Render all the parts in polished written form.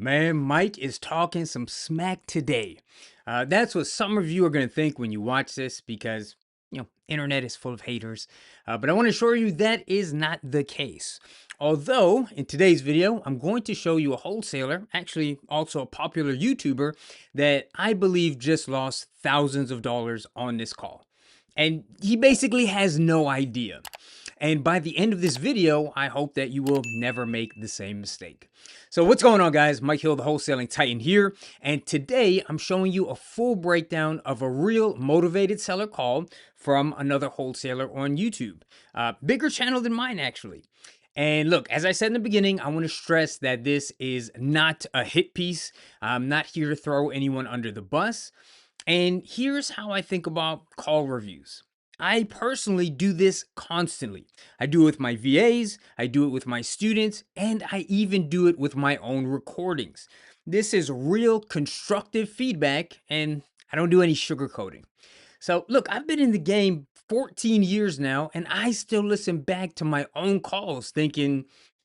Man, Mike is talking some smack today. That's what some of you are going to think when you watch this because, internet is full of haters. But I want to assure you that is not the case. Although, in today's video, I'm going to show you a wholesaler, actually also a popular YouTuber, that I believe just lost thousands of dollars on this call. And he basically has no idea. And by the end of this video, I hope that you will never make the same mistake. So what's going on, guys? Mike Hill, the Wholesaling Titan here. And today I'm showing you a full breakdown of a real motivated seller call from another wholesaler on YouTube. Bigger channel than mine, actually. And look, as I said in the beginning, I want to stress that this is not a hit piece. I'm not here to throw anyone under the bus. And here's how I think about call reviews. I personally do this constantly. I do it with my VAs, I do it with my students, and I even do it with my own recordings. This is real constructive feedback, and I don't do any sugarcoating. So, look, I've been in the game 14 years now, and I still listen back to my own calls thinking,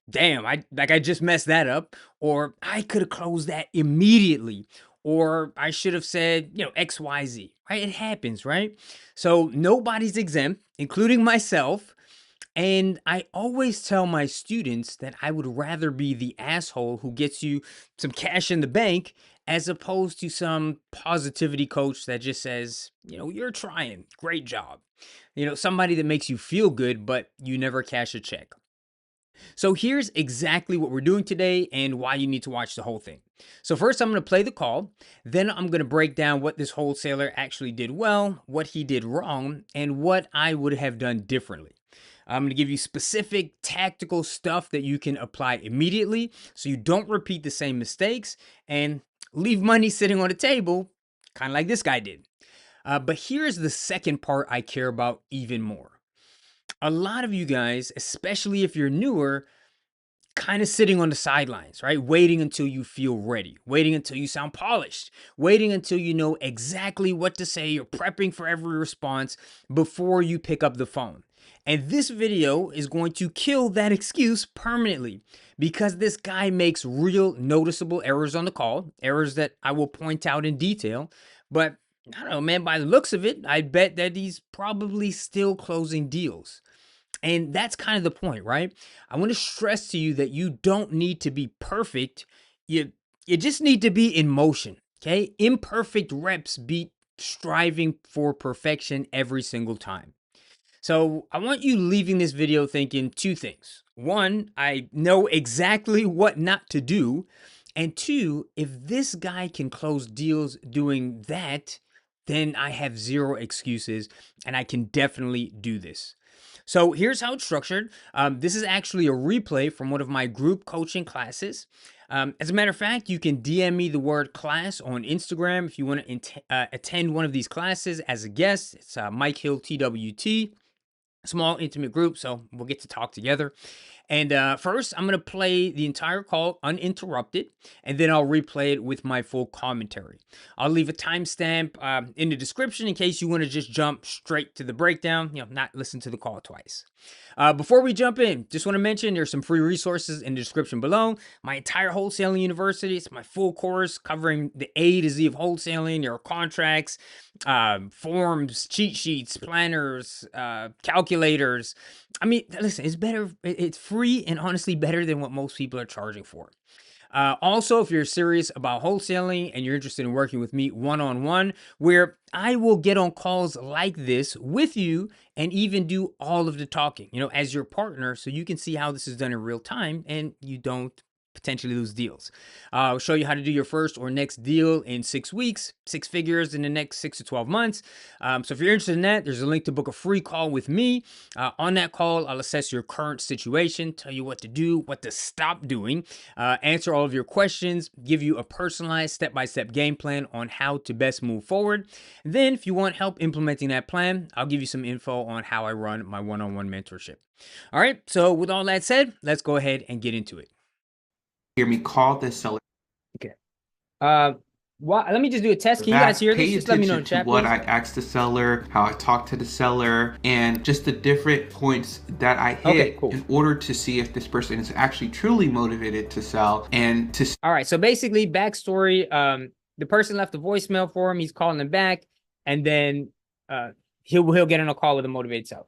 damn, I just messed that up, or I could have closed that immediately, or I should have said, XYZ, right? It happens, right? So nobody's exempt, including myself. And I always tell my students that I would rather be the asshole who gets you some cash in the bank as opposed to some positivity coach that just says, you're trying, great job. Somebody that makes you feel good, but you never cash a check. So here's exactly what we're doing today and why you need to watch the whole thing. So first I'm going to play the call, then I'm going to break down what this wholesaler actually did well, what he did wrong, and what I would have done differently. I'm going to give you specific tactical stuff that you can apply immediately so you don't repeat the same mistakes and leave money sitting on the table, kind of like this guy did. But here's the second part I care about even more. A lot of you guys, especially if you're newer, kind of sitting on the sidelines, right? Waiting until you feel ready, waiting until you sound polished, waiting until you know exactly what to say. You're prepping for every response before you pick up the phone. And this video is going to kill that excuse permanently because this guy makes real noticeable errors on the call, errors that I will point out in detail. But I don't know, man, by the looks of it, I bet that he's probably still closing deals. And that's kind of the point, right? I want to stress to you that you don't need to be perfect. You just need to be in motion, okay? Imperfect reps beat striving for perfection every single time. So I want you leaving this video thinking two things. One, I know exactly what not to do. And two, if this guy can close deals doing that, then I have zero excuses and I can definitely do this. So here's how it's structured. This is actually a replay from one of my group coaching classes. As a matter of fact, you can DM me the word class on Instagram if you want to attend one of these classes as a guest. It's Mike Hill TWT. Small intimate group, so we'll get to talk together. And first, I'm going to play the entire call uninterrupted, and then I'll replay it with my full commentary. I'll leave a timestamp in the description in case you want to just jump straight to the breakdown, not listen to the call twice. Before we jump in, just want to mention there's some free resources in the description below. My entire wholesaling university, it's my full course covering the A to Z of wholesaling, your contracts, forms, cheat sheets, planners, calculators. I mean, listen, it's better. It's free and honestly better than what most people are charging for. Also, if you're serious about wholesaling and you're interested in working with me one-on-one, where I will get on calls like this with you and even do all of the talking, as your partner, so you can see how this is done in real time and you don't potentially lose deals. I'll show you how to do your first or next deal in 6 weeks, 6 figures in the next 6 to 12 months. So if you're interested in that, there's a link to book a free call with me. On that call, I'll assess your current situation, tell you what to do, what to stop doing, answer all of your questions, give you a personalized step-by-step game plan on how to best move forward. And then if you want help implementing that plan, I'll give you some info on how I run my one-on-one mentorship. All right, so with all that said, let's go ahead and get into it. Hear me call this seller. Okay. Uh, Well, let me just do a test. Can you guys Back, hear this? pay Just let me know in attention the to chat, what I please. asked the seller, how I talked to the seller, and just the different points that I Okay, hit cool. in order to see if this person is actually truly motivated to sell and to All right. So basically, backstory. The person left a voicemail for him. He's calling him back, and then uh, he'll get on a call with a motivated seller.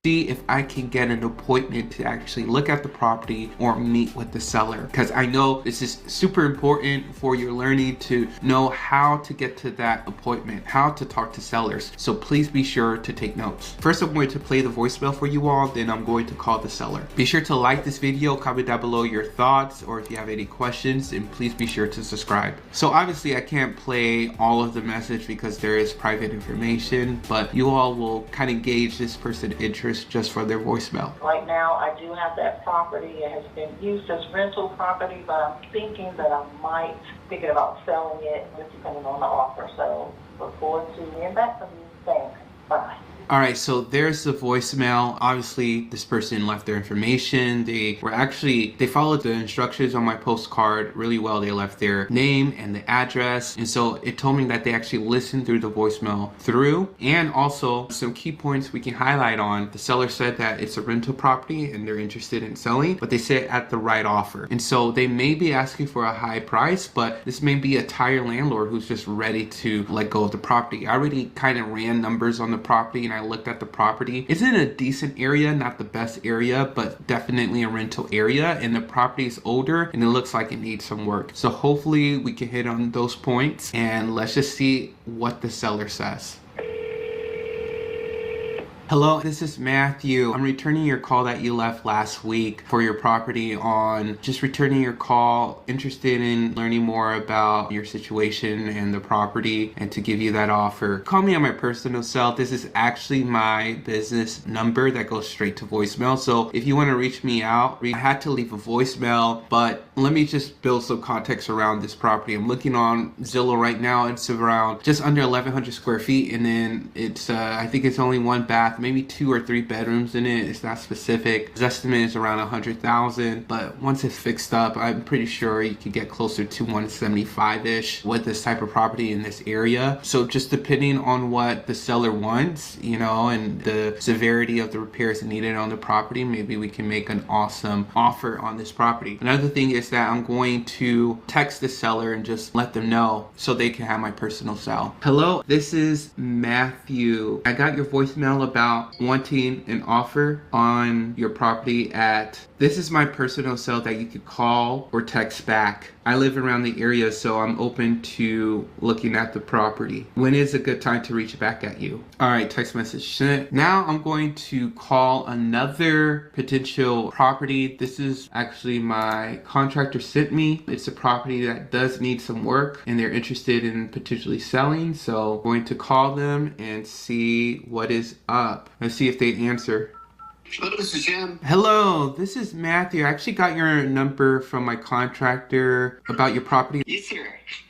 see if I can get an appointment to actually look at the property or meet with the seller, because I know this is super important for your learning to know how to get to that appointment, how to talk to sellers. So please be sure to take notes. First, I'm going to play the voicemail for you all, then I'm going to call the seller. Be sure to like this video, comment down below your thoughts, or if you have any questions, and please be sure to subscribe. So obviously I can't play all of the message because there is private information, but you all will kind of gauge this person's interest just for their voicemail. Right now, I do have that property. It has been used as rental property, but I'm thinking that I might thinking about selling it, just depending on the offer. So look forward to hearing back from you. Thanks. Bye. All right, so there's the voicemail. Obviously, this person left their information. They followed the instructions on my postcard really well. They left their name and the address. And so it told me that they actually listened through the voicemail through. And also some key points we can highlight on. The seller said that it's a rental property and they're interested in selling, but they said at the right offer. And so they may be asking for a high price, but this may be a tired landlord who's just ready to let go of the property. I already kind of ran numbers on the property and I looked at the property. It's in a decent area, not the best area, but definitely a rental area, and the property is older and it looks like it needs some work. So hopefully we can hit on those points, and let's just see what the seller says. Hello, this is Matthew. I'm returning your call that you left last week for your property on just returning your call, interested in learning more about your situation and the property and to give you that offer. Call me on my personal cell. This is actually my business number that goes straight to voicemail. So if you want to reach me out, I had to leave a voicemail, but let me just build some context around this property. I'm looking on Zillow right now. It's around just under 1,100 square feet, and then it's I think it's only one bath, maybe 2 or 3 bedrooms in it. It's not specific. His estimate is around 100,000, but once it's fixed up, I'm pretty sure you could get closer to 175-ish with this type of property in this area. So just depending on what the seller wants, you know, and the severity of the repairs needed on the property, maybe we can make an awesome offer on this property. Another thing is that I'm going to text the seller and just let them know so they can have my personal cell. Hello, this is Matthew. I got your voicemail about wanting an offer on your property at, this is my personal cell that you could call or text back. I live around the area, so I'm open to looking at the property. When is a good time to reach back at you? All right, text message sent. Now I'm going to call another potential property. This is actually my contractor sent me. It's a property that does need some work and they're interested in potentially selling. So I'm going to call them and see what is up. Let's see if they answer. Hello, this is Jim. Hello, this is Matthew. I actually got your number from my contractor about your property. Yes, sir.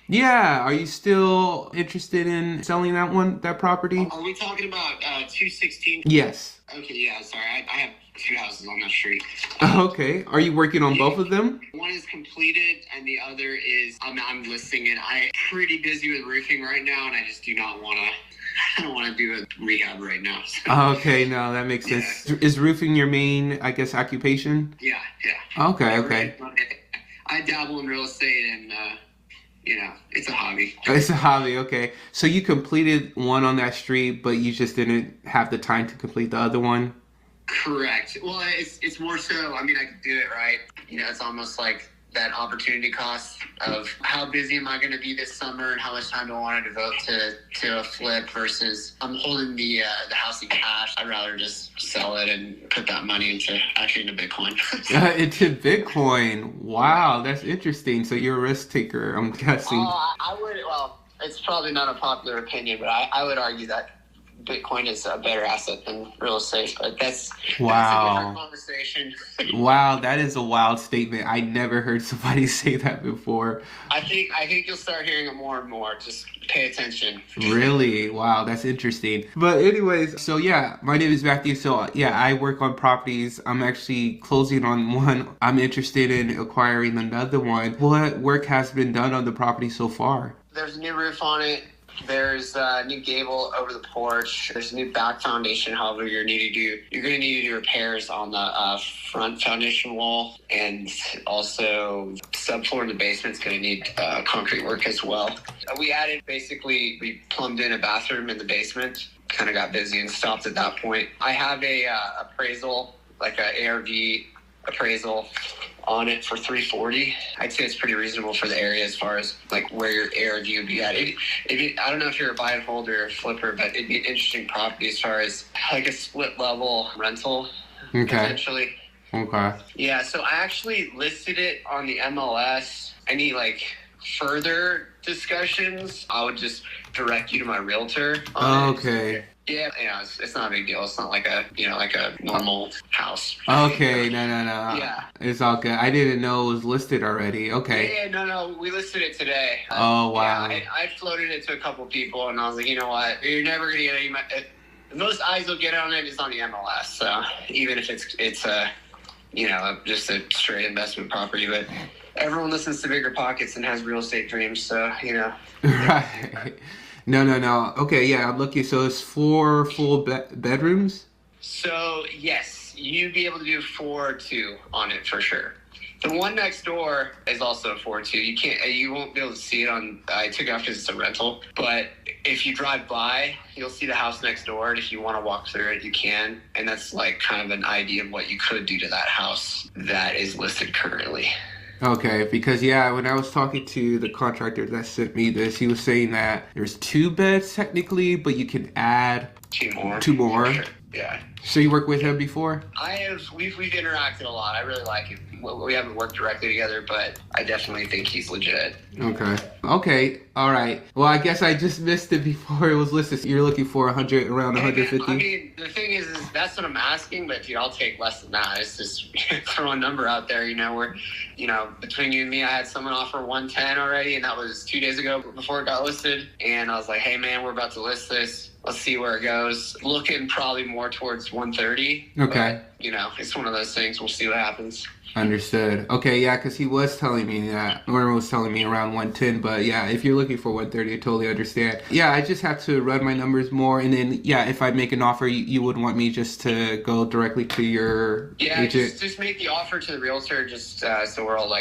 Yeah, are you still interested in selling that property? Are we talking about 216? Yes. Okay, yeah, sorry. I have 2 houses on that street. Okay. Are you working on both of them? One is completed and the other is, I'm listing it. I'm pretty busy with roofing right now and I just do not want to. I don't want to do a rehab right now. So. Okay, no, that makes sense. Yeah. Is roofing your main, I guess, occupation? Yeah. Okay. I dabble in real estate and, it's a hobby. It's a hobby, okay. So you completed one on that street, but you just didn't have the time to complete the other one? Correct. Well, it's more so, I could do it, right? It's almost like that opportunity cost of how busy am I going to be this summer and how much time do I want to devote to a flip versus I'm holding the house in cash. I'd rather just sell it and put that money into Bitcoin. Into Bitcoin. Wow, that's interesting. So you're a risk taker, I'm guessing. I would, well, it's probably not a popular opinion, but I would argue that Bitcoin is a better asset than real estate, but that's a different conversation. Wow, that is a wild statement. I never heard somebody say that before. I think you'll start hearing it more and more. Just pay attention. Really? Wow, that's interesting. But anyways, so yeah, my name is Matthew. So yeah, I work on properties. I'm actually closing on one. I'm interested in acquiring another one. What work has been done on the property so far? There's a new roof on it. There's a new gable over the porch. There's a new back foundation. However, you're going to need to do repairs on the front foundation wall, and also subfloor in the basement's going to need concrete work as well. We plumbed in a bathroom in the basement. Kind of got busy and stopped at that point. I have a appraisal, like a ARV appraisal on it for $340. I'd say it's pretty reasonable for the area as far as like where your ARV would be at. I don't know if you're a buy and hold or a flipper, but it'd be an interesting property as far as like a split level rental. Okay. Potentially. Okay. Yeah, so I actually listed it on the MLS. Any like further discussions, I would just direct you to my realtor. Okay. Yeah, it's not a big deal. It's not like a normal house. Okay, no. Yeah. It's all good. I didn't know it was listed already. Okay. Yeah, no, we listed it today. Oh, wow. Yeah, I floated it to a couple people, and I was like, you know what? You're never going to get any... The most eyes you'll get on it is on the MLS, so even if it's just a straight investment property, but everyone listens to Bigger Pockets and has real estate dreams, so, Right. No. Okay, yeah, I'm looking. So it's 4 full bedrooms? So, yes, you'd be able to do 4-2 on it for sure. The one next door is also a 4-2. You won't be able to see it I took it off because it's a rental, but if you drive by, you'll see the house next door, and if you want to walk through it, you can, and that's like kind of an idea of what you could do to that house that is listed currently. Okay, because when I was talking to the contractor that sent me this, he was saying that there's 2 beds technically, but you can add 2 more. 2 more. Sure. Yeah. So you worked with him before? We've interacted a lot. I really like him. We haven't worked directly together, but I definitely think he's legit. Okay. All right. Well, I guess I just missed it before it was listed. So you're looking for around 150? I mean, the thing is that's what I'm asking, but dude, I'll take less than that. It's just throw a number out there, between you and me, I had someone offer 110 already, and that was 2 days ago before it got listed. And I was like, hey man, we're about to list this. Let's see where it goes. Looking probably more towards 130. Okay. But, it's one of those things. We'll see what happens. Understood. Okay, yeah, because he was telling me that. Norman was telling me around 110, but yeah, if you're looking for 130, I totally understand. Yeah, I just have to run my numbers more, and then, if I make an offer, you would want me just to go directly to your agent? Just make the offer to the realtor, just so we're all,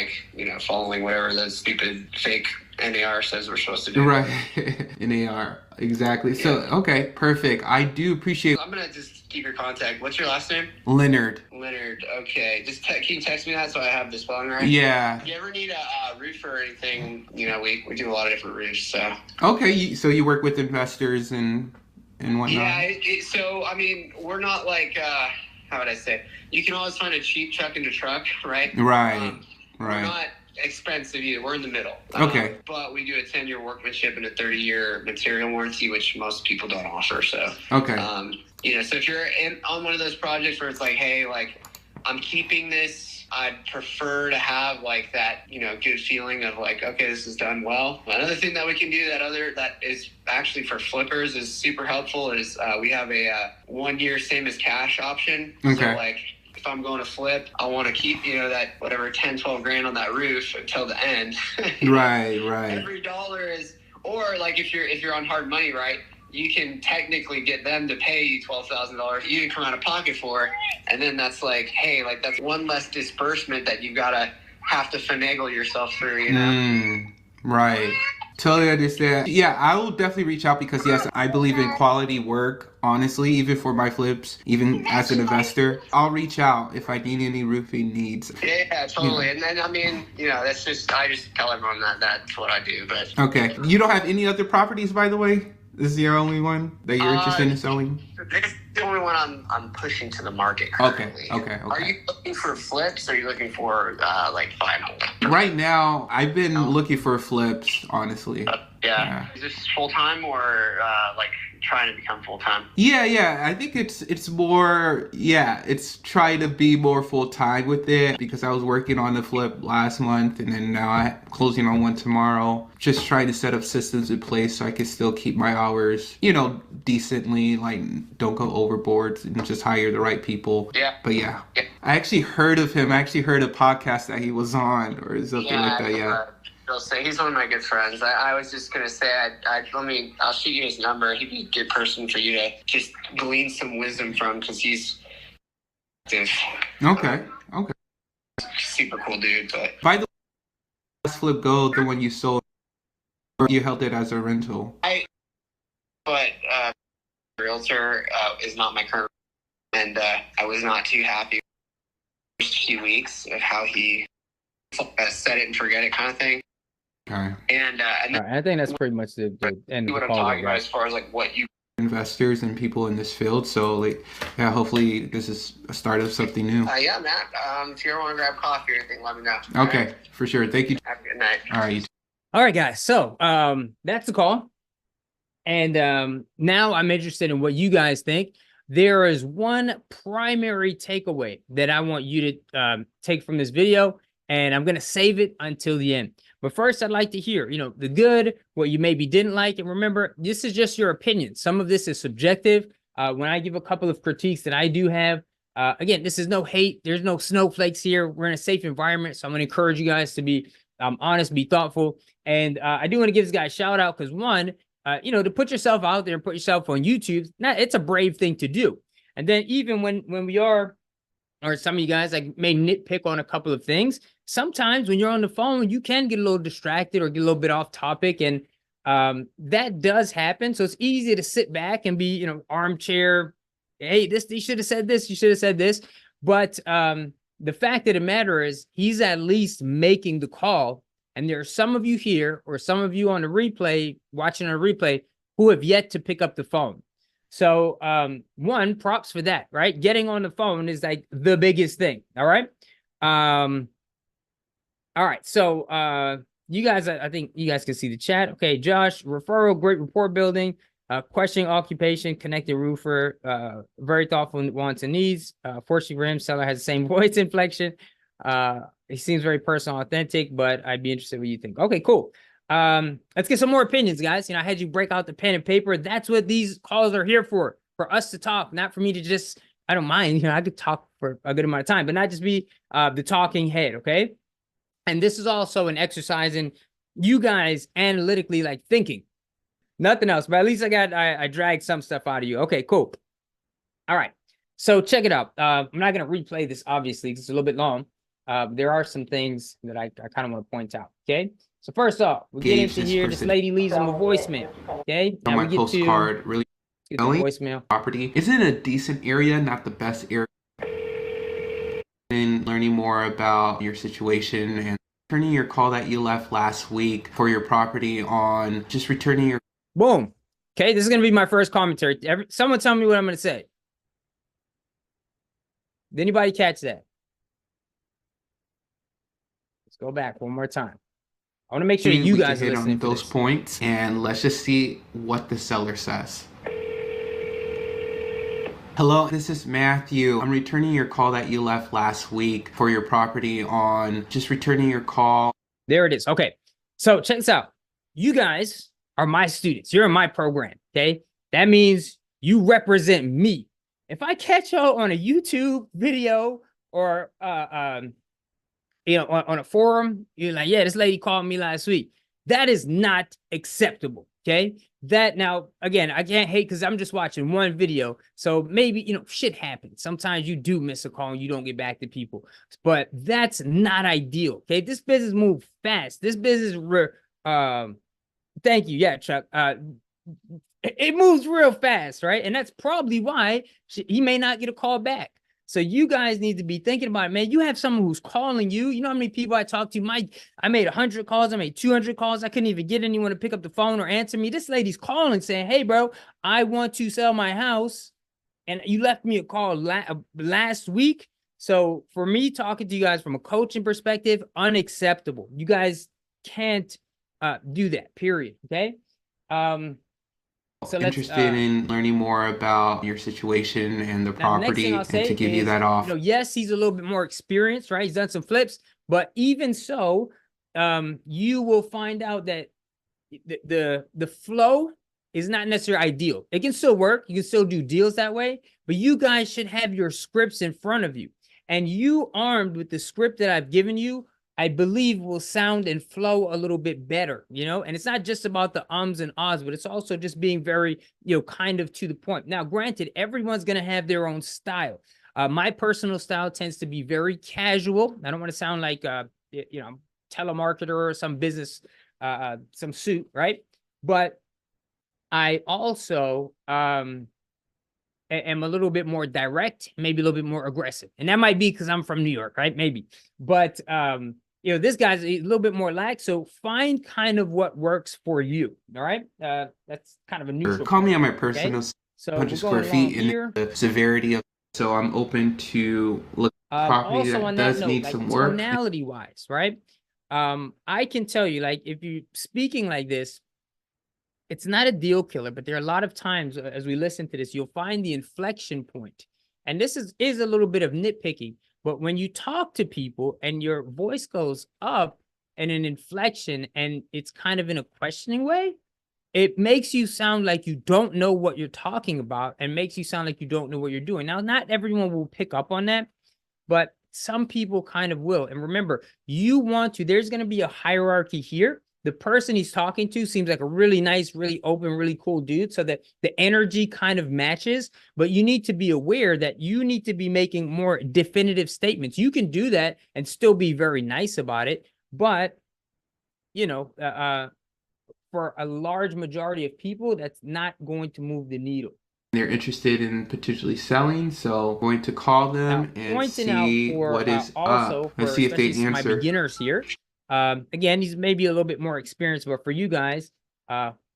following whatever the stupid fake NAR says we're supposed to do. Right. NAR. Exactly. Yeah. So, okay, perfect. I do appreciate... I'm going to just keep your contact. What's your last name? Leonard. Okay. Just can you text me that so I have the spelling right? Yeah. If you ever need a roofer or anything, we do a lot of different roofs, so... Okay, so you work with investors and whatnot? Yeah, we're not like... how would I say? You can always find a cheap truck in the truck, right? Right. We're not expensive either. We're in the middle. Okay. But we do a 10-year workmanship and a 30-year material warranty, which most people don't offer. So. Okay. So if you're on one of those projects where it's like, hey, I'm keeping this, I'd prefer to have that, good feeling of okay, this is done well. Another thing that we can do that is actually for flippers is super helpful is we have a 1-year same as cash option. Okay. So if I'm going to flip, I want to keep, that whatever 10, 12 grand on that roof until the end. Right. Every dollar is, or if you're on hard money, right, you can technically get them to pay you $12,000 you can come out of pocket for, and then that's that's one less disbursement that you've got to have to finagle yourself through, Right. Totally understand. Yeah, I will definitely reach out because, yes, I believe in quality work, honestly, even for my flips, even as an investor. I'll reach out if I need any roofing needs. Yeah, totally. And then, that's I just tell everyone that's what I do. But okay. You don't have any other properties, by the way? This is your only one that you're interested in selling? This is the only one I'm pushing to the market currently. Okay. Are you looking for flips, or are you looking for buy and hold? Right now, I've been looking for flips, honestly. Yeah. Is this full time or trying to become full time? Yeah. I think it's more. Yeah, it's trying to be more full time with it because I was working on the flip last month, and then now I'm closing on one tomorrow. Just trying to set up systems in place so I can still keep my hours, decently. Don't go overboard and just hire the right people. Yeah. But yeah. I actually heard of him. I actually heard a podcast that he was on or something like that. Yeah. I'll say he's one of my good friends. I was just gonna say, I'll shoot you his number. He'd be a good person for you to just glean some wisdom from, because he's Okay. Okay. super cool dude. But By the way, last flip gold, the one you sold, or you held it as a rental? Realtor is not my current, and I was not too happy the first few weeks of how he set it and forget it kind of thing. Okay. And All right, I think that's pretty much the end of what the I'm call, talking about right? as far as like what you Investors and people in this field. So, like, yeah, hopefully this is a start of something new. yeah, Matt. If you ever want to grab coffee or anything, let me know. Okay, All right? for sure. Thank you. Have a good night. All right. All right, guys. So that's the call. And now I'm interested in what you guys think. There is one primary takeaway that I want you to take from this video, and I'm going to save it until the end. But first, I'd like to hear, the good, what you maybe didn't like. And remember, this is just your opinion. Some of this is subjective. When I give a couple of critiques that I do have, again, this is no hate. There's no snowflakes here. We're in a safe environment. So I'm going to encourage you guys to be honest, be thoughtful. And I do want to give this guy a shout out because one, to put yourself out there and put yourself on YouTube, it's a brave thing to do. And then even when we are, or some of you guys like may nitpick on a couple of things, sometimes when you're on the phone, you can get a little distracted or get a little bit off topic. And that does happen. So it's easy to sit back and be, armchair. Hey, you should have said this. You should have said this. But the fact of the matter is he's at least making the call. And there are some of you here or some of you on the replay, watching on a replay, who have yet to pick up the phone. So one, props for that, right? Getting on the phone is like the biggest thing. All right. All right. So you guys, I think you guys can see the chat. Okay, Josh, referral, great rapport building, questioning occupation, connected roofer, very thoughtful wants and needs. Fortunately for him, seller has the same voice inflection. He seems very personal, authentic, but I'd be interested in what you think. Okay, cool. Let's get some more opinions, guys. I had you break out the pen and paper. That's what these calls are here for us to talk, not for me to just, I don't mind, I could talk for a good amount of time, but not just be the talking head, okay? And this is also an exercise in you guys analytically, like thinking. Nothing else, but at least I dragged some stuff out of you. Okay, cool. All right, so check it out. I'm not going to replay this, obviously, because it's a little bit long. There are some things that I kind of want to point out, okay? So first off, we get into here. This lady leaves him a voicemail, okay? On my postcard, really voicemail. Property. Is it a decent area, not the best area? And learning more about your situation and returning your call that you left last week for your property on just returning your... Boom. Okay, this is going to be my first commentary. Someone tell me what I'm going to say. Did anybody catch that? Let's go back one more time. I want to make sure you guys are listening to those points, and let's just see what the seller says. Hello, this is Matthew. I'm returning your call that you left last week for your property on just returning your call. There it is. Okay, so check this out. You guys are my students. You're in my program, okay? That means you represent me. If I catch y'all on a YouTube video or on a forum, you're like, yeah, this lady called me last week. That is not acceptable, okay? That now, again, I can't hate because I'm just watching one video. So maybe, shit happens. Sometimes you do miss a call and you don't get back to people. But that's not ideal, okay? This business moves fast. This business, thank you. Yeah, Chuck. It moves real fast, right? And that's probably why he may not get a call back. So you guys need to be thinking about it, man. You have someone who's calling you. You know how many people I talked to? I made 100 calls. I made 200 calls. I couldn't even get anyone to pick up the phone or answer me. This lady's calling saying, hey, bro, I want to sell my house. And you left me a call last week. So for me, talking to you guys from a coaching perspective, unacceptable. You guys can't do that, period, okay? So interested in learning more about your situation and the property, and to give you that off. Yes, he's a little bit more experienced, right? He's done some flips, but even so, you will find out that the flow is not necessarily ideal. It can still work. You can still do deals that way, but you guys should have your scripts in front of you. And you armed with the script that I've given you, I believe will sound and flow a little bit better, you know? And it's not just about the ums and ahs, but it's also just being very, you know, kind of to the point. Now, granted, everyone's going to have their own style. My personal style tends to be very casual. I don't want to sound like, you know, telemarketer or some business, some suit, right? But I also am a little bit more direct, maybe a little bit more aggressive. And that might be because I'm from New York, right? Maybe. But you know, this guy's a little bit more lax. So find kind of what works for you. All right. That's kind of a neutral Call me point, on my okay? personal So 100 we're square going along feet and here. the severity of, so I'm open to look at property Also that on that does note, need like some work. tonality wise, right? I can tell you, like, if you're speaking like this, it's not a deal killer, but there are a lot of times as we listen to this, you'll find the inflection point. And this is a little bit of nitpicking, but when you talk to people and your voice goes up and an inflection and it's kind of in a questioning way, it makes you sound like you don't know what you're talking about and makes you sound like you don't know what you're doing. Now, not everyone will pick up on that, but some people kind of will. And remember, you want to, there's going to be a hierarchy here. The person he's talking to seems like a really nice, really open, really cool dude, so that the energy kind of matches. But you need to be aware that you need to be making more definitive statements. You can do that and still be very nice about it. But, you know, for a large majority of people, that's not going to move the needle. They're interested in potentially selling, so I'm going to call Now, them and pointing out see for what is also up and for see if especially they my answer. beginners here. Again, he's maybe a little bit more experienced, but for you guys,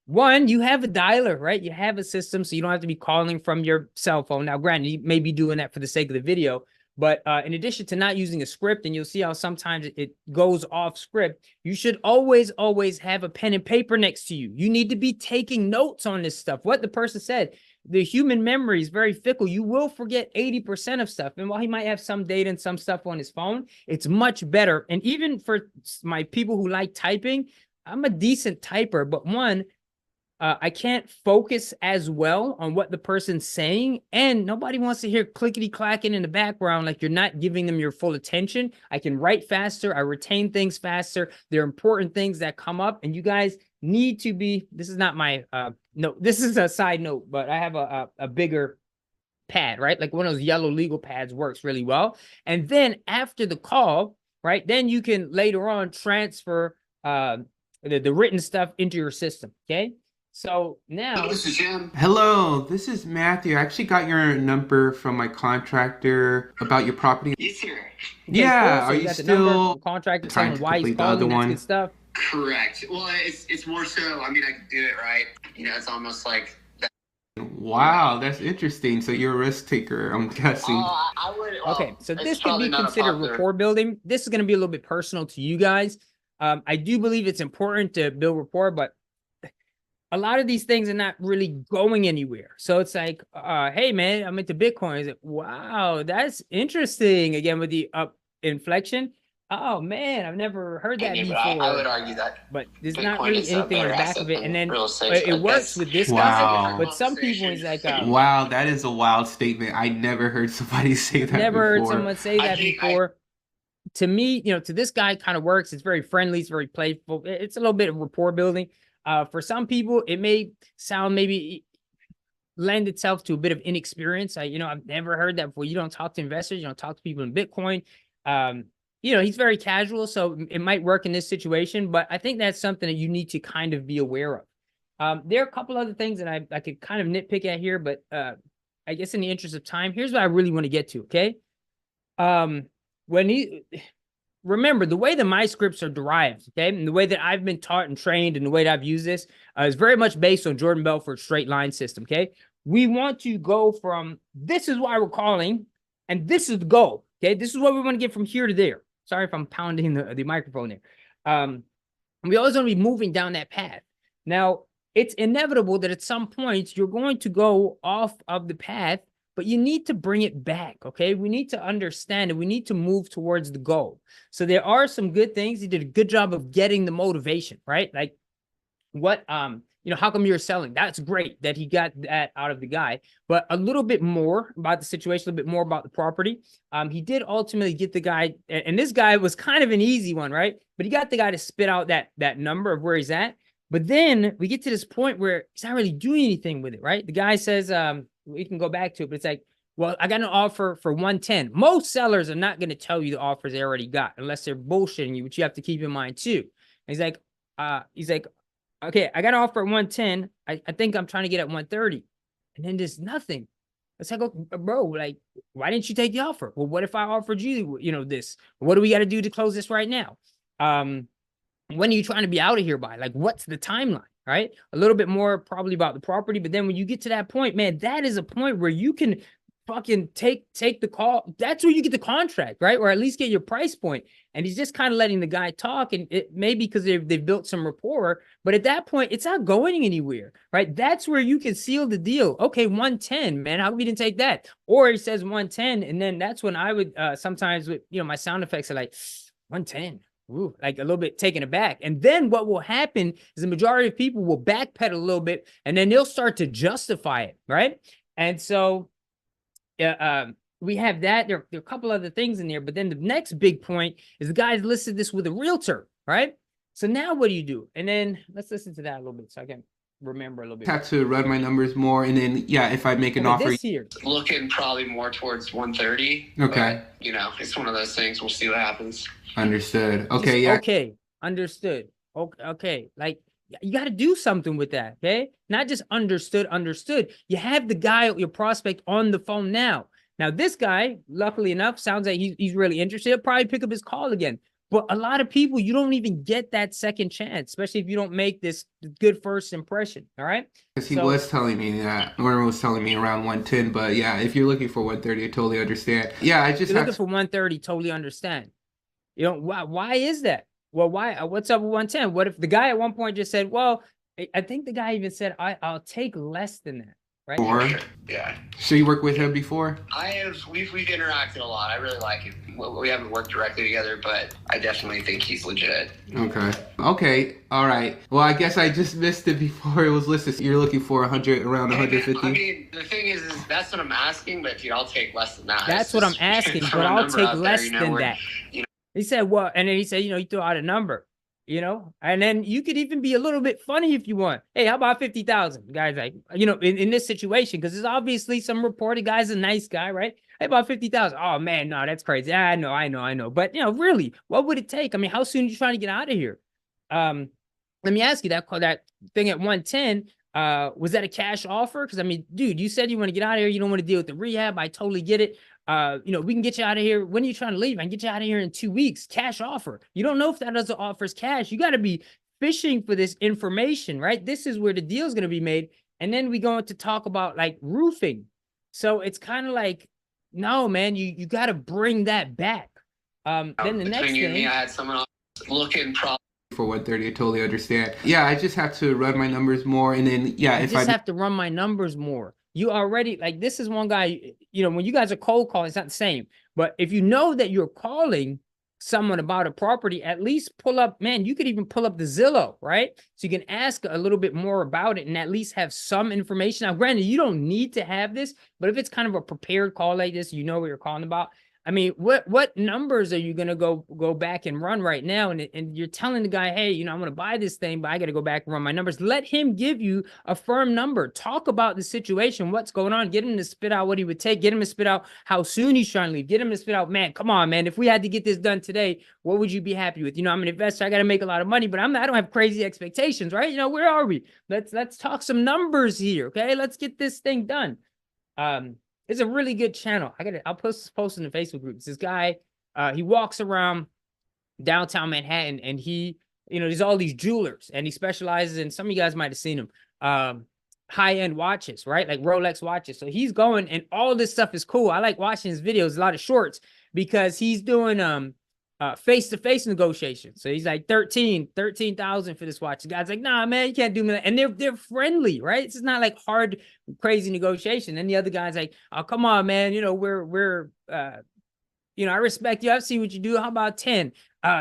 one, you have a dialer, right? You have a system, so you don't have to be calling from your cell phone. Now, granted, you may be doing that for the sake of the video, but in addition to not using a script, and you'll see how sometimes it goes off script, you should always, always have a pen and paper next to you. You need to be taking notes on this stuff. What the person said, the human memory is very fickle. You will forget 80% of stuff. And while he might have some data and some stuff on his phone, it's much better. And even for my people who like typing, I'm a decent typer, but one, I can't focus as well on what the person's saying, and nobody wants to hear clickety clacking in the background like you're not giving them your full attention. I can write faster, I retain things faster. There are important things that come up, and you guys need to be. This is not my note. This is a side note, but I have a bigger pad, right? Like one of those yellow legal pads works really well. And then after the call, right, then you can later on transfer the written stuff into your system. Okay. So now, This is Jim. Hello, this is Matthew. I actually got your number from my contractor about your property. Yes, sir. Yeah, cool. So are you you got the number still from contractor trying telling to why he's complete the other calling. That's one? good stuff. Correct. Well, it's more so. I mean, I could do it right. You know, it's almost like that. Wow, that's interesting. So you're a risk taker, I'm guessing. I would. Well, Okay, so it's this could probably be not a considered popular. rapport building. This is going to be a little bit personal to you guys. I do believe it's important to build rapport, but a lot of these things are not really going anywhere. So it's like, hey man, I'm into Bitcoin. It's like, wow, that's interesting. Again, with the up inflection. Oh man, I've never heard that Maybe, before. but I would argue that But there's Bitcoin not really is a anything on better the back asset of it. And than then real estate, it but works that's- with this Wow. guy. But some people, he's like, Wow, that is a wild statement. I never heard somebody say that never heard before. someone say that before. To me, you know, to this guy, kind of works. It's very friendly. It's very playful. It's a little bit of rapport building. For some people, it may sound maybe lend itself to a bit of inexperience. You know, I've never heard that before. You don't talk to investors. You don't talk to people in Bitcoin. You know, he's very casual, so it might work in this situation. But I think that's something that you need to kind of be aware of. There are a couple other things that I could kind of nitpick at here, but I guess in the interest of time, here's what I really want to get to. Okay. Remember the way that my scripts are derived, okay, and the way that I've been taught and trained and the way that I've used this is very much based on Jordan Belfort's straight line system, okay? We want to go from this is why we're calling, and this is the goal, okay? This is what we want to get from here to there. Sorry if I'm pounding the microphone there. We always want to be moving down that path. Now, it's inevitable that at some points you're going to go off of the path, but you need to bring it back, okay? We need to understand and we need to move towards the goal. So there are some good things. He did a good job of getting the motivation, right? Like what, how come you're selling? That's great that he got that out of the guy, but a little bit more about the situation, a little bit more about the property. He did ultimately get the guy, and this guy was kind of an easy one, right? But he got the guy to spit out that number of where he's at. But then we get to this point where he's not really doing anything with it, right? The guy says, we can go back to it, but it's like, well, I got an offer for 110. Most sellers are not going to tell you the offers they already got unless they're bullshitting you, which you have to keep in mind too. And he's like, okay, I got an offer at 110. I think I'm trying to get at 130. And then there's nothing. It's like, oh, bro, like, why didn't you take the offer? Well, what if I offered you, this? What do we got to do to close this right now? When are you trying to be out of here by? Like, what's the timeline, right? A little bit more probably about the property. But then when you get to that point, man, that is a point where you can fucking take the call. That's where you get the contract, right? Or at least get your price point. And he's just kind of letting the guy talk, and it maybe because they've built some rapport, but at that point it's not going anywhere, right? That's where you can seal the deal. Okay, 110, man, how come you didn't take that? Or he says 110, and then that's when I would sometimes with my sound effects are like 110. Ooh, like a little bit taken aback. And then what will happen is the majority of people will backpedal a little bit, and then they'll start to justify it, right? And so we have that. There are a couple other things in there, but then the next big point is the guys listed this with a realtor, right? So now what do you do? And then let's listen to that a little bit so I can remember a little bit. Have to run my numbers more, and then if I make an offer, this here looking probably more towards 130. Okay. But, it's one of those things. We'll see what happens. Understood. Okay. Yeah. Okay. Understood. Okay. Like, you got to do something with that, okay? Not just understood. You have the guy, your prospect, on the phone now. Now, this guy, luckily enough, sounds like he's really interested. He'll probably pick up his call again. But a lot of people, you don't even get that second chance, especially if you don't make this good first impression, all right? Because he was telling me that. Norman was telling me around 110, but yeah, if you're looking for 130, I totally understand. Yeah, I just looking for 130, totally understand. Why is that? Well, why? What's up with 110? What if the guy at one point just said, well, I think the guy even said, I'll take less than that, right? Or, yeah. So you worked with him before? We've interacted a lot. I really like him. We haven't worked directly together, but I definitely think he's legit. Okay. All right. Well, I guess I just missed it before it was listed. You're looking for 100, around 150? I mean, the thing is that's what I'm asking, but dude, I'll take less than that. That's what I'm asking, but I'll take less than that. He said, well, and then he said, you throw out a number, and then you could even be a little bit funny if you want. Hey, how about 50,000? Guy's like, in this situation, because there's obviously some reported guy's a nice guy, right? Hey, about 50,000. Oh man, no, that's crazy. I know. But really, what would it take? I mean, how soon are you trying to get out of here? Let me ask you that thing at 110. Was that a cash offer? Because I mean, dude, you said you want to get out of here. You don't want to deal with the rehab. I totally get it. We can get you out of here. When are you trying to leave? I can get you out of here in 2 weeks. Cash offer. You don't know if that other offers cash. You got to be fishing for this information, right? This is where the deal is going to be made. And then we go into talk about like roofing. So it's kind of like, no, man, you got to bring that back. Then the next thing, me, I had someone looking probably for 130. I totally understand. Yeah, I just have to run my numbers more, and then I have to run my numbers more. You already, like, this is one guy, when you guys are cold calling, it's not the same. But if you know that you're calling someone about a property, at least pull up, man, you could even pull up the Zillow, right? So you can ask a little bit more about it and at least have some information. Now, granted, you don't need to have this, but if it's kind of a prepared call like this, you know what you're calling about. I mean, what numbers are you going to go back and run right now? And you're telling the guy, hey, I'm going to buy this thing, but I got to go back and run my numbers. Let him give you a firm number. Talk about the situation, what's going on. Get him to spit out what he would take. Get him to spit out how soon he's trying to leave. Get him to spit out, man, come on, man. If we had to get this done today, what would you be happy with? I'm an investor. I got to make a lot of money, but I don't have crazy expectations, right? Where are we? Let's talk some numbers here, okay? Let's get this thing done. It's a really good channel. I'll post in the Facebook group. It's this guy, he walks around downtown Manhattan, and he, there's all these jewelers, and he specializes in, some of you guys might have seen him, high-end watches, right? Like Rolex watches. So he's going, and all this stuff is cool. I like watching his videos, a lot of shorts, because he's doing face-to-face negotiations. So he's like 13,000 for this watch. The guy's like, nah, man, you can't do me that. And they're friendly, right? It's not like hard, crazy negotiation. And the other guy's like, oh, come on, man. I respect you. I've seen what you do. How about 10?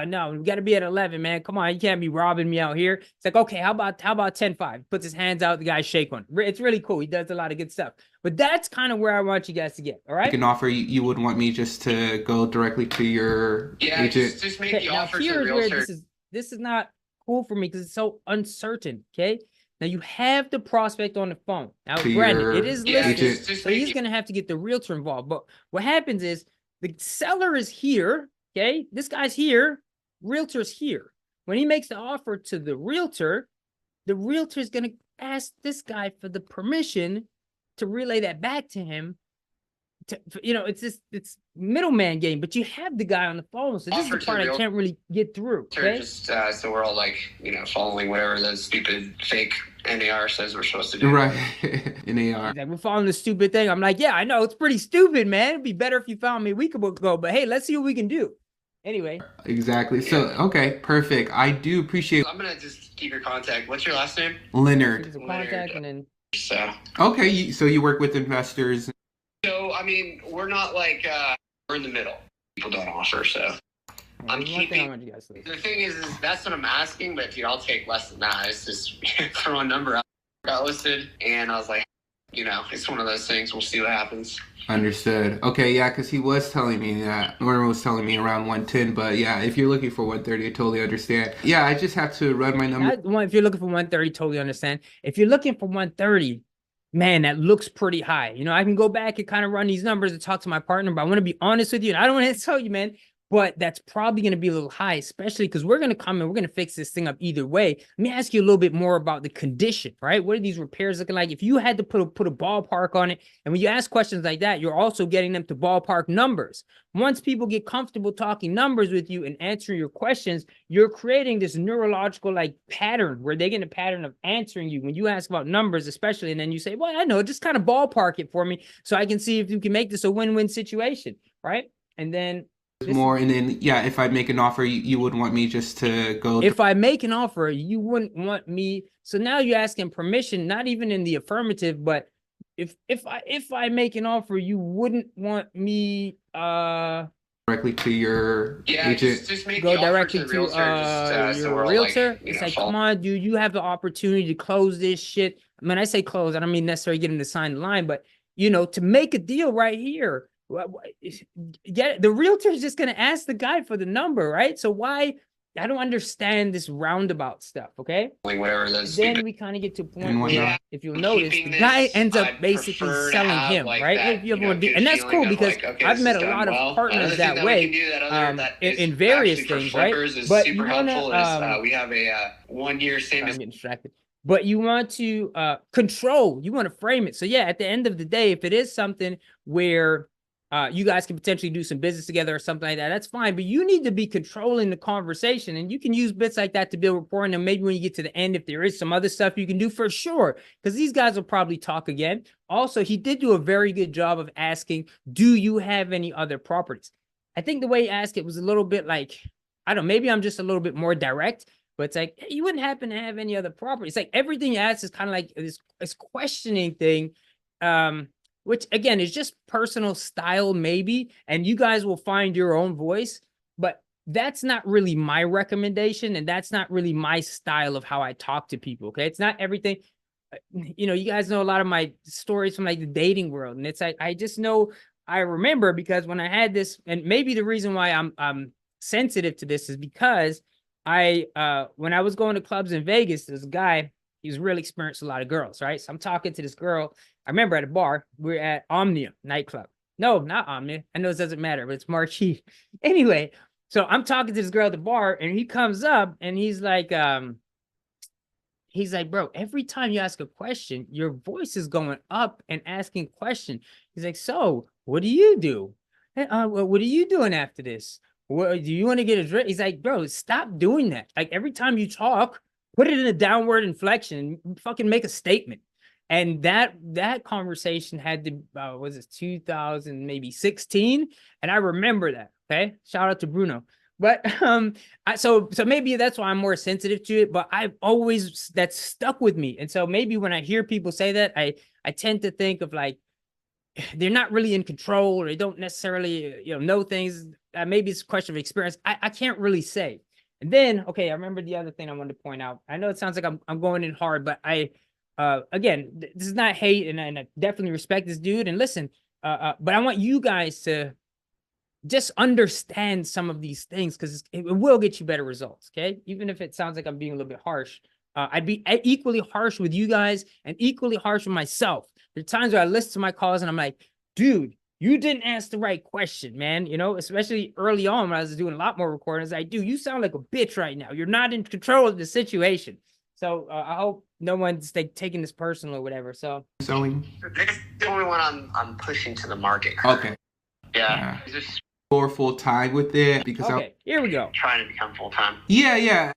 No, we got to be at 11, man. Come on, you can't be robbing me out here. It's like, okay, how about 10-5? Puts his hands out, the guy shake one. It's really cool. He does a lot of good stuff. But that's kind of where I want you guys to get. All right. Make an offer, you would want me just to go directly to your agent. Just make Okay, the now offer to the here's where realtor. this is not cool for me because it's so uncertain. Okay. Now you have the prospect on the phone. Now, To granted, your it is Yeah, listed, just so make he's it- gonna have to get the realtor involved. But what happens is the seller is here. Okay, this guy's here, realtor's here. When he makes the offer to the realtor is gonna ask this guy for the permission to relay that back to him. It's middleman game, but you have the guy on the phone, so this is Offer the to part I real- can't really get through. Sure, Okay, just so we're all like, following whatever the stupid fake NAR says we're supposed to do. Right. In AR. he's like, we're following the stupid thing. I'm like, yeah, I know it's pretty stupid, man. It'd be better if you found me a week ago, but hey, let's see what we can do. Anyway, Exactly. So, okay, perfect. I do appreciate I'm gonna just keep your contact. What's your last name? Leonard. here's a contact, and then So, Okay, so you work with investors. I mean, we're not like we're in the middle. People don't offer, so. I'm there's one thing I keeping- want you guys to listen. The thing is that's what I'm asking, but dude, I'll take less than that. It's just throw a number out, got listed, and I was like, it's one of those things. We'll see what happens. Understood. Okay, yeah, because he was telling me that. Norman was telling me around 110, but yeah, if you're looking for 130, I totally understand. Yeah, I just have to run my number. If you're looking for 130, totally understand. If you're looking for 130, man, that looks pretty high. I can go back and kind of run these numbers and talk to my partner, but I want to be honest with you, and I don't want to tell you, man, but that's probably going to be a little high, especially because we're going to come and we're going to fix this thing up either way. Let me ask you a little bit more about the condition, right? What are these repairs looking like? If you had to put a ballpark on it, and when you ask questions like that, you're also getting them to ballpark numbers. Once people get comfortable talking numbers with you and answering your questions, you're creating this neurological pattern where they get a pattern of answering you when you ask about numbers, especially, and then you say, well, I know, just kind of ballpark it for me so I can see if you can make this a win-win situation, right? And then More, and then, yeah, if I make an offer, you would want me just to go. if I make an offer, you wouldn't want me. So now you're asking permission, not even in the affirmative, but if I make an offer, you wouldn't want me Directly to your agent. Just make go the offer directly to the to realtor, just, so your we're all realtor. like, It's like, follow- come on, dude, you have the opportunity to close this shit. When I say close, I don't mean necessarily get him to sign the line, but to make a deal right here. The realtor is just going to ask the guy for the number, right? So why? I don't understand this roundabout stuff, okay? whatever the Then stupid. we kind of get to a point And where, whatnot. if you'll notice, Keeping the guy this, ends up I'd basically prefer to selling have, him, like, right? that, If you ever want to do, good and that's feeling cool of, because like, okay, I've this met is a done lot of well. partners Another thing that that we way can do that other- that is in various actually for things, right? flippers is But super you wanna, helpful is we have a 1 year same I'm as getting distracted. But you want to control, you want to frame it. So yeah, at the end of the day, if it is something where you guys can potentially do some business together or something like that, that's fine. But you need to be controlling the conversation. And you can use bits like that to build rapport. And then maybe when you get to the end, if there is some other stuff you can do, for sure, because these guys will probably talk again. Also, he did do a very good job of asking, do you have any other properties? I think the way he asked it was a little bit like, I don't know, maybe I'm just a little bit more direct. But it's like, hey, you wouldn't happen to have any other property. It's like everything you ask is kind of like this questioning thing, which again is just personal style, maybe. And you guys will find your own voice. But that's not really my recommendation. And that's not really my style of how I talk to people. Okay. It's not everything. You guys know a lot of my stories from the dating world. And it's like, I just know, I remember because when I had this, and maybe the reason why I'm sensitive to this is because when I was going to clubs in Vegas, there's a guy, he was really experienced with a lot of girls, right? So I'm talking to this girl. I remember at a bar, we're at Omnia nightclub. No, not Omnia. I know it doesn't matter, but it's Marquee. Anyway, so I'm talking to this girl at the bar, and he comes up and he's like, bro, every time you ask a question, your voice is going up and asking question. He's like, so what do you do? What are you doing after this? What, do you want to get a drink? He's like, bro, stop doing that. Like every time you talk, put it in a downward inflection, fucking make a statement. And that conversation had to, was it 2016? And I remember that. Okay. Shout out to Bruno. But so maybe that's why I'm more sensitive to it. But I've always, that's stuck with me. And so maybe when I hear people say that, I tend to think of like, they're not really in control, or they don't necessarily know things. maybe it's a question of experience. I can't really say. And then, okay, I remember the other thing I wanted to point out. I know it sounds like I'm going in hard, but again, this is not hate, and I definitely respect this dude. And listen, but I want you guys to just understand some of these things, because it will get you better results. Okay, even if it sounds like I'm being a little bit harsh, I'd be equally harsh with you guys and equally harsh with myself. There are times where I listen to my calls and I'm like, dude, you didn't ask the right question, man. You know, especially early on when I was doing a lot more recordings, I do. You sound like a bitch right now. You're not in control of the situation. So I hope no one's taking this personal or whatever. So Selling. This is the only one I'm pushing to the market. Okay. Yeah. Is this More full time with it because okay, here we go. trying to become full time? Yeah.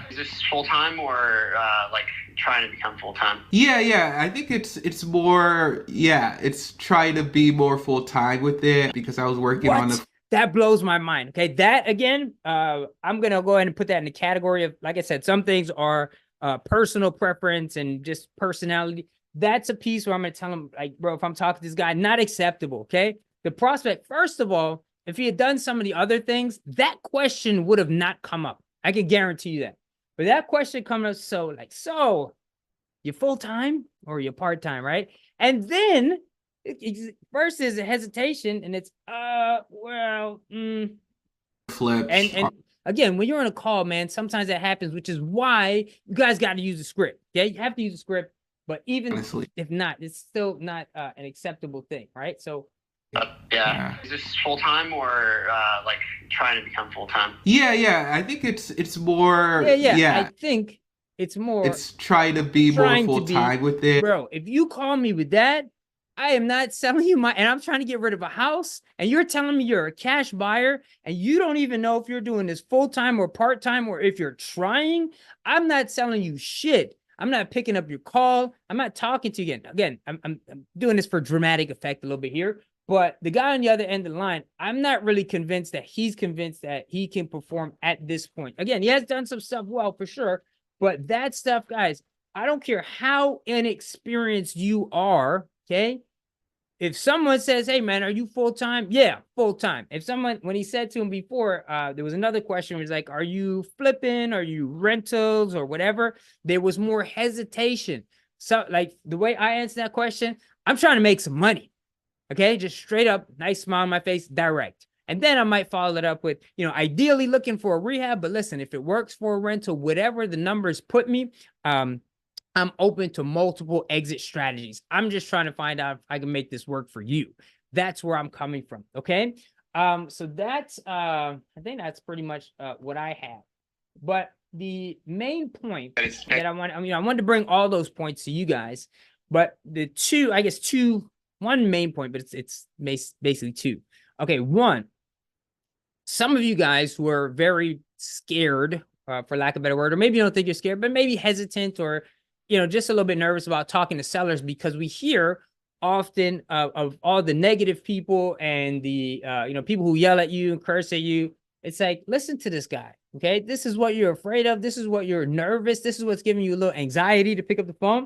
Is this full time or like trying to become full time? Yeah. I think it's more, it's trying to be more full time with it because I was working on the. That blows my mind. Okay, that again, I'm gonna go ahead and put that in the category of, like I said, some things are personal preference and just personality. That's a piece where I'm gonna tell him, like, bro, if I'm talking to this guy, not acceptable. Okay, the prospect, first of all, if he had done some of the other things, that question would have not come up. I can guarantee you that. But that question comes up, so you full time or you part time, right? And then first is a hesitation, and it's Flips. And again, when you're on a call, man, sometimes that happens, which is why you guys got to use the script. Okay, you have to use the script, but even if not, it's still not an acceptable thing, right? So. Yeah. Is this full time or like trying to become full time? Yeah. I think it's more. Yeah. I think it's more. It's trying to be more full time with it, bro. If you call me with that, I am not selling you and I'm trying to get rid of a house, and you're telling me you're a cash buyer, and you don't even know if you're doing this full time or part time, or if you're trying. I'm not selling you shit. I'm not picking up your call. I'm not talking to you again. Again, I'm doing this for dramatic effect a little bit here. But the guy on the other end of the line, I'm not really convinced that he's convinced that he can perform at this point. Again, he has done some stuff well, for sure. But that stuff, guys, I don't care how inexperienced you are, okay? If someone says, hey, man, are you full-time? Yeah, full-time. If someone, when he said to him before, there was another question, where he's like, are you flipping? Are you rentals or whatever? There was more hesitation. So, like, the way I answer that question, I'm trying to make some money. Okay, just straight up, nice smile on my face, direct. And then I might follow it up with, ideally looking for a rehab. But listen, if it works for a rental, whatever the numbers put me, I'm open to multiple exit strategies. I'm just trying to find out if I can make this work for you. That's where I'm coming from. Okay. So that's, I think that's pretty much what I have. But the main point that I wanted to bring all those points to you guys. But one main point, but it's basically two. Okay, one, some of you guys who are very scared, for lack of a better word, or maybe you don't think you're scared, but maybe hesitant, or just a little bit nervous about talking to sellers, because we hear often of all the negative people and the people who yell at you and curse at you. It's like, listen to this guy. Okay, this is what you're afraid of. This is what you're nervous. This is what's giving you a little anxiety to pick up the phone.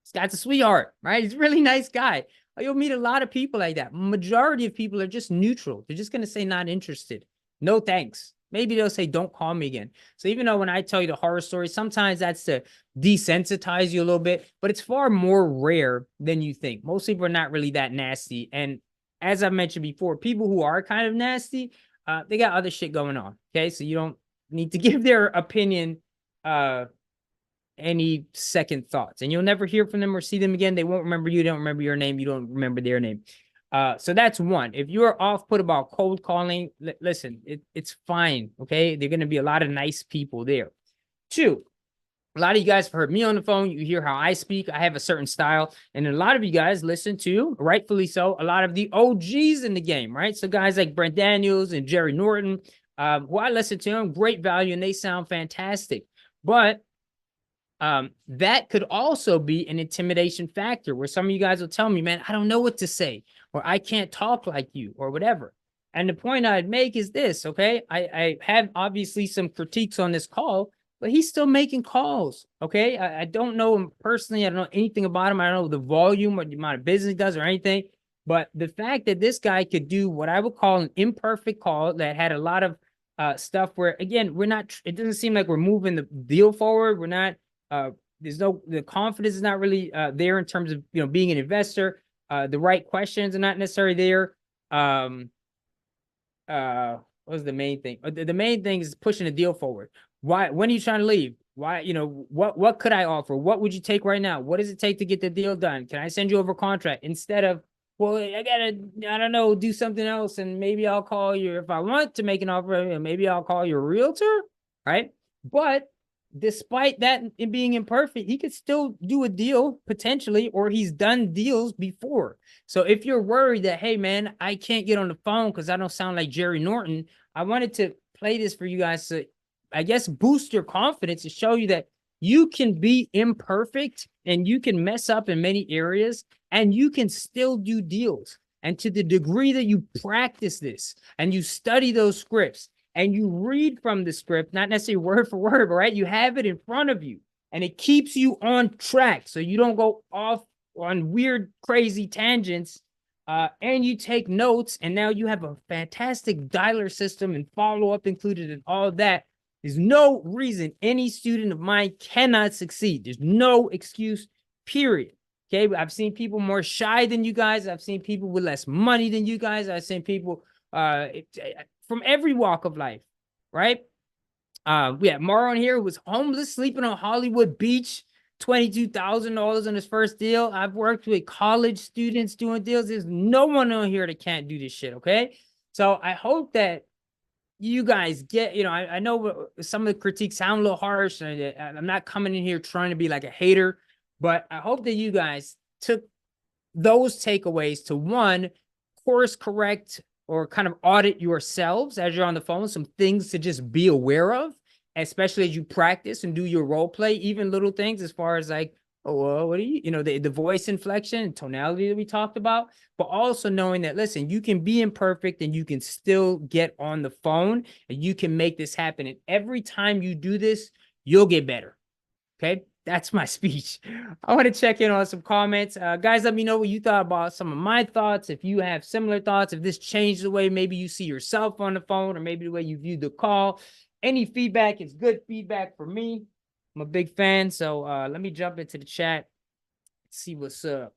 This guy's a sweetheart, right? He's a really nice guy. You'll meet a lot of people like that. Majority of people are just neutral. They're just going to say not interested. No thanks. Maybe they'll say, don't call me again. So even though when I tell you the horror story, sometimes that's to desensitize you a little bit, but it's far more rare than you think. Most people are not really that nasty. And as I mentioned before, people who are kind of nasty, they got other shit going on. Okay. So you don't need to give their opinion any second thoughts, and you'll never hear from them or see them again. They won't remember you. They don't remember your name. You don't remember their name. So that's one. If you're off put about cold calling, listen, it's fine. Okay. They're going to be a lot of nice people there. Two, a lot of you guys have heard me on the phone. You hear how I speak. I have a certain style. And a lot of you guys listen to, rightfully so, a lot of the OGs in the game, right? So guys like Brent Daniels and Jerry Norton, who I listen to them, great value, and they sound fantastic. But that could also be an intimidation factor, where some of you guys will tell me, man, I don't know what to say, or I can't talk like you, or whatever. And the point I'd make is this, okay? I have obviously some critiques on this call, but he's still making calls, okay? I don't know him personally. I don't know anything about him. I don't know the volume or the amount of business he does or anything. But the fact that this guy could do what I would call an imperfect call that had a lot of stuff where, again, we're not, it doesn't seem like we're moving the deal forward. We're not, there's no, the confidence is not really there in terms of, being an investor. The right questions are not necessarily there. What was the main thing? The main thing is pushing the deal forward. Why? When are you trying to leave? Why? What could I offer? What would you take right now? What does it take to get the deal done? Can I send you over a contract instead of, well, I don't know, do something else, and maybe I'll call you if I want to make an offer. Maybe I'll call your realtor, right? But despite that in being imperfect, he could still do a deal potentially, or he's done deals before. So if you're worried that, hey, man, I can't get on the phone because I don't sound like Jerry Norton, I wanted to play this for you guys to, I guess, boost your confidence to show you that you can be imperfect and you can mess up in many areas and you can still do deals. And to the degree that you practice this and you study those scripts and you read from the script, not necessarily word for word, but right, you have it in front of you and it keeps you on track so you don't go off on weird, crazy tangents, and you take notes, and now you have a fantastic dialer system and follow-up included and all that. There's no reason any student of mine cannot succeed. There's no excuse, period. Okay, I've seen people more shy than you guys. I've seen people with less money than you guys. I've seen people from every walk of life, right? We had Maron here who was homeless, sleeping on Hollywood Beach, $22,000 on his first deal. I've worked with college students doing deals. There's no one on here that can't do this shit, okay? So I hope that you guys get, I know some of the critiques sound a little harsh, and I'm not coming in here trying to be like a hater, but I hope that you guys took those takeaways to, one, course correct or kind of audit yourselves as you're on the phone, some things to just be aware of, especially as you practice and do your role play, even little things as far as like, oh, well, what do the voice inflection and tonality that we talked about, but also knowing that, listen, you can be imperfect and you can still get on the phone and you can make this happen. And every time you do this, you'll get better. Okay, that's my speech. I want to check in on some comments. Guys, let me know what you thought about some of my thoughts. If you have similar thoughts, if this changed the way maybe you see yourself on the phone or maybe the way you viewed the call. Any feedback is good feedback for me. I'm a big fan. So let me jump into the chat. See what's up.